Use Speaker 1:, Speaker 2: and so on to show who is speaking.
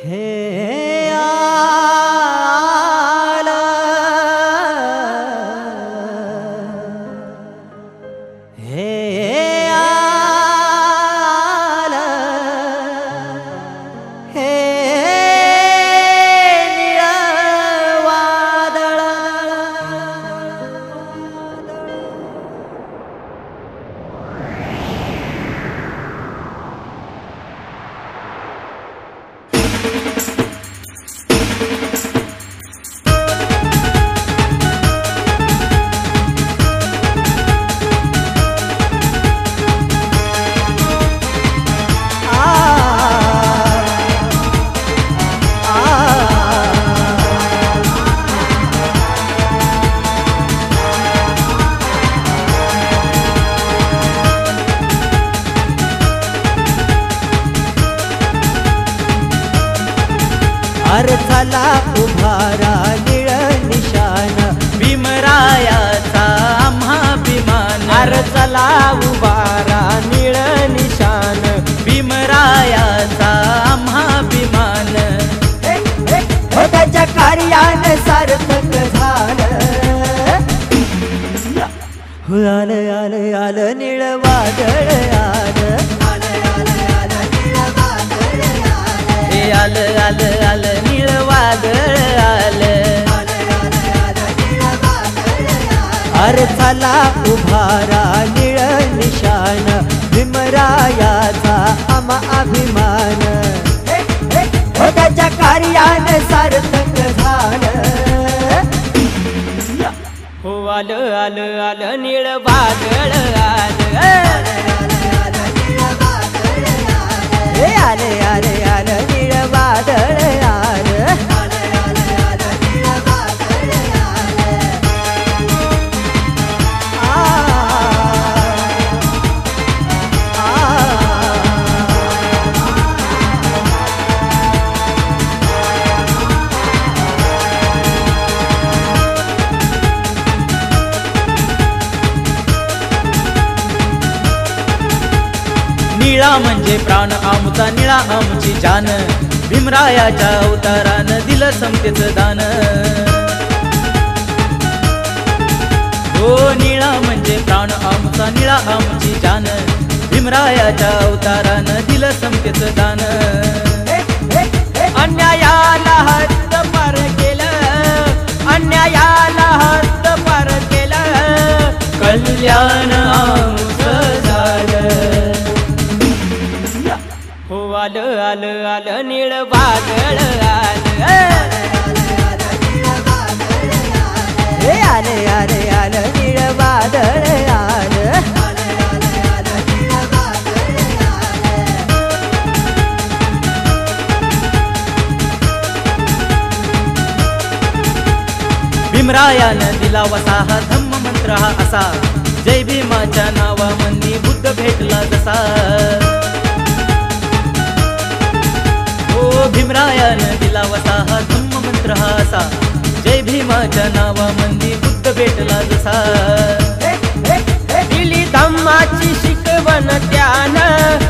Speaker 1: हे आला हे आला हे निळ वादळ अर्थाला उभारा निळ निशान भीमरायाचा आम्हाभिमान अर्थाला उभारा निळ निशान भीमरायाचा आम्हाभिमान त्याच्या कार्याने सार्थक झालं आलं आलं आलं निळ वादळ आलं आलं आलं आलं निळ वादळ आलं अर्थाला उभारा निळ निशान भीमरायाचा आम्हा अभिमान त्याच्या कार्याने सार्थक झालं हो आलं आलं आलं निळ वादळ आलं आले आले आले निळ वादळ आलं
Speaker 2: निळा म्हणजे प्राण आमचा निळा आमची जान भीमरायाच्या अवतारानं दिलं समतेचं दान हो निळा म्हणजे प्राण आमचा निळा आमची जान भीमरायाच्या अवतारानं दिलं समतेचं दान अन्यायाला हद्द पार केलं अन्यायाला हद्द पार केलं कल्याण आमचं झालं हो आलं आलं आलं निळ वादळ आलं
Speaker 1: हे आले आले आलं निळ वादळ आलं
Speaker 2: भीमरायानं दिला वसा हा धम्म मंत्र हा असा जय भीमाच्या नावामंदी बुद्ध भेटला जसा भीमरायानं दिला वसा हा धम्म मंत्र हा असा जय भीमाच्या नावामंदी बुद्ध भेटला जसा
Speaker 1: दिली धम्माची शिकवण त्यानं